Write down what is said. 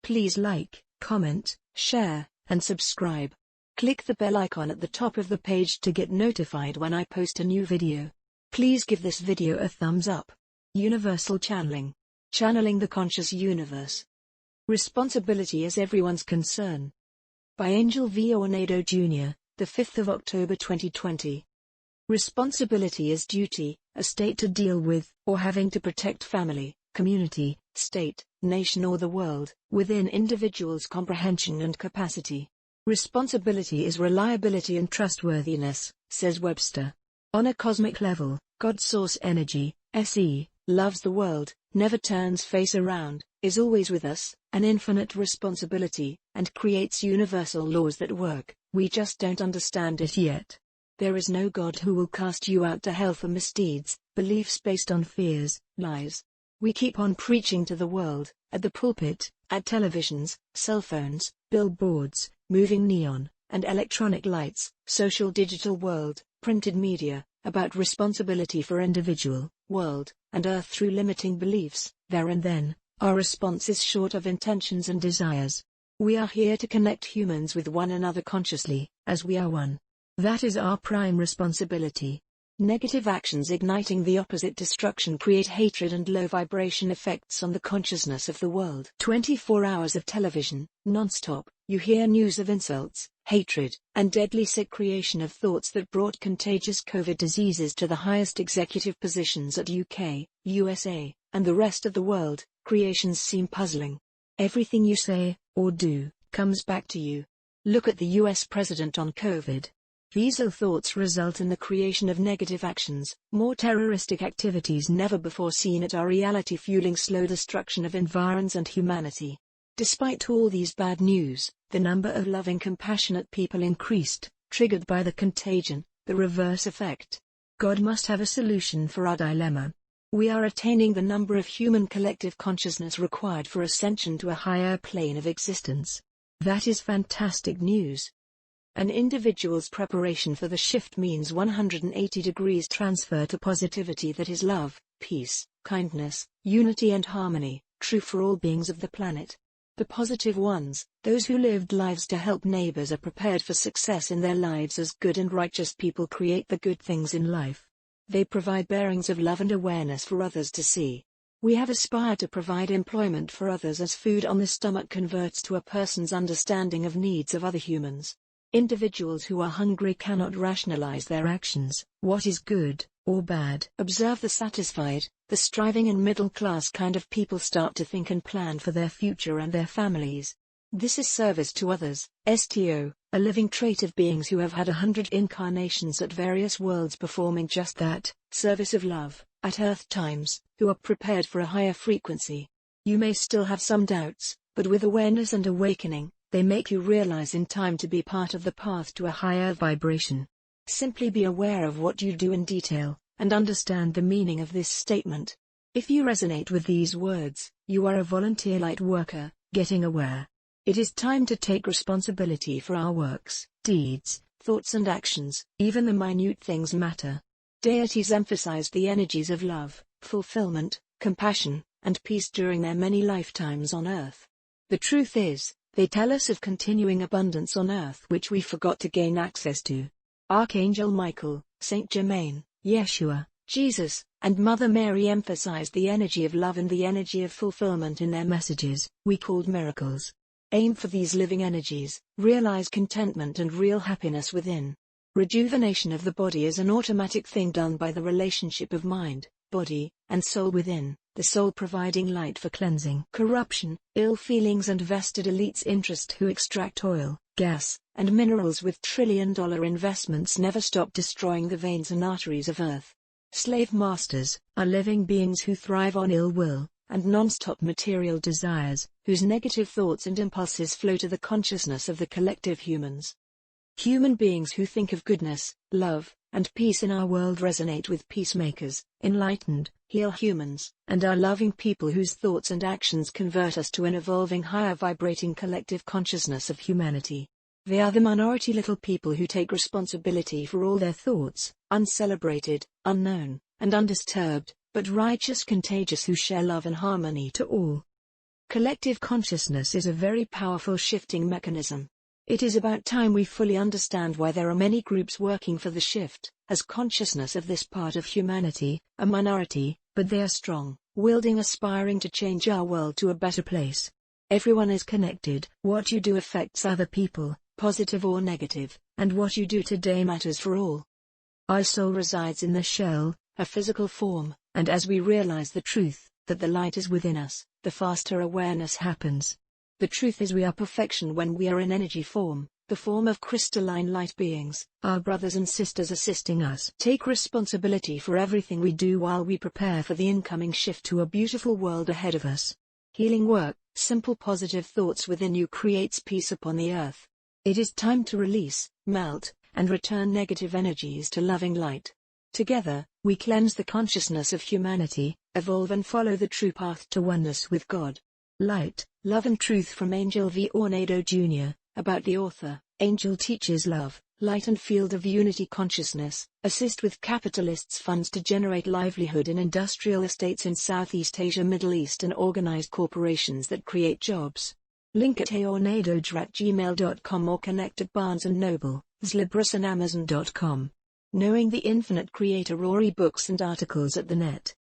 Please like, comment, share, and subscribe. Click the bell icon at the top of the page to get notified when I post a new video. Please give this video a thumbs up. Universal Channeling. Channeling the Conscious Universe. Responsibility is everyone's concern. By Angel V. ORNEDO Jr., the 5th of October 2020. Responsibility is duty, a state to deal with, or having to protect family, community, state, nation or the world, within individuals' comprehension and capacity. Responsibility is reliability and trustworthiness, says Webster. On a cosmic level, God's source energy, SE, loves the world, never turns face around, is always with us, an infinite responsibility, and creates universal laws that work. We just don't understand it yet. There is no God who will cast you out to hell for misdeeds, beliefs based on fears, lies. We keep on preaching to the world, at the pulpit, at televisions, cell phones, billboards, moving neon, and electronic lights, social digital world, printed media, about responsibility for individual, world, and earth through limiting beliefs. There and then, our response is short of intentions and desires. We are here to connect humans with one another consciously, as we are one. That is our prime responsibility. Negative actions igniting the opposite destruction create hatred and low vibration effects on the consciousness of the world. 24 hours of television, non-stop, you hear news of insults, hatred, and deadly sick creation of thoughts that brought contagious COVID diseases to the highest executive positions at UK, USA, and the rest of the world. Creations seem puzzling. Everything you say, or do, comes back to you. Look at the US president on COVID. These ill thoughts result in the creation of negative actions, more terroristic activities never before seen at our reality, fueling slow destruction of environs and humanity. Despite all these bad news, the number of loving, compassionate people increased, triggered by the contagion, the reverse effect. God must have a solution for our dilemma. We are attaining the number of human collective consciousness required for ascension to a higher plane of existence. That is fantastic news. An individual's preparation for the shift means 180 degrees transfer to positivity that is love, peace, kindness, unity and harmony, true for all beings of the planet. The positive ones, those who lived lives to help neighbors, are prepared for success in their lives as good and righteous people create the good things in life. They provide bearings of love and awareness for others to see. We have aspired to provide employment for others as food on the stomach converts to a person's understanding of needs of other humans. Individuals who are hungry cannot rationalize their actions, what is good, or bad. Observe the satisfied, the striving and middle-class kind of people start to think and plan for their future and their families. This is service to others, STO, a living trait of beings who have had 100 incarnations at various worlds performing just that, service of love, at Earth times, who are prepared for a higher frequency. You may still have some doubts, but with awareness and awakening, they make you realize in time to be part of the path to a higher vibration. Simply be aware of what you do in detail, and understand the meaning of this statement. If you resonate with these words, you are a volunteer light worker, getting aware. It is time to take responsibility for our works, deeds, thoughts and actions. Even the minute things matter. Deities emphasized the energies of love, fulfillment, compassion, and peace during their many lifetimes on earth. The truth is, they tell us of continuing abundance on earth which we forgot to gain access to. Archangel Michael, St. Germain, Yeshua, Jesus, and Mother Mary emphasized the energy of love and the energy of fulfillment in their messages, we called miracles. Aim for these living energies, realize contentment and real happiness within. Rejuvenation of the body is an automatic thing done by the relationship of mind, body, and soul within, the soul providing light for cleansing corruption, ill feelings and vested elites' interest who extract oil, gas, and minerals with trillion-dollar investments never stop destroying the veins and arteries of Earth. Slave masters are living beings who thrive on ill will and non-stop material desires, whose negative thoughts and impulses flow to the consciousness of the collective humans. Human beings who think of goodness, love, and peace in our world resonate with peacemakers, enlightened, heal humans, and are loving people whose thoughts and actions convert us to an evolving higher vibrating collective consciousness of humanity. They are the minority little people who take responsibility for all their thoughts, uncelebrated, unknown, and undisturbed, but righteous contagious who share love and harmony to all. Collective consciousness is a very powerful shifting mechanism. It is about time we fully understand why there are many groups working for the shift, as consciousness of this part of humanity, a minority, but they are strong, wielding, aspiring to change our world to a better place. Everyone is connected. What you do affects other people, positive or negative, and what you do today matters for all. Our soul resides in the shell, a physical form, and as we realize the truth, that the light is within us, the faster awareness happens. The truth is we are perfection when we are in energy form, the form of crystalline light beings, our brothers and sisters assisting us. Take responsibility for everything we do while we prepare for the incoming shift to a beautiful world ahead of us. Healing work, simple positive thoughts within you creates peace upon the earth. It is time to release, melt, and return negative energies to loving light. Together, we cleanse the consciousness of humanity, evolve and follow the true path to oneness with God. Light, Love and Truth from Angel V. Ornedo Jr., about the author. Angel teaches love, light and field of unity consciousness, assist with capitalists' funds to generate livelihood in industrial estates in Southeast Asia, Middle East and organized corporations that create jobs. Link at ornedo@gmail.com or connect at Barnes & Noble, Zlibris and Amazon.com. Knowing the Infinite Creator or ebooks and articles at the net.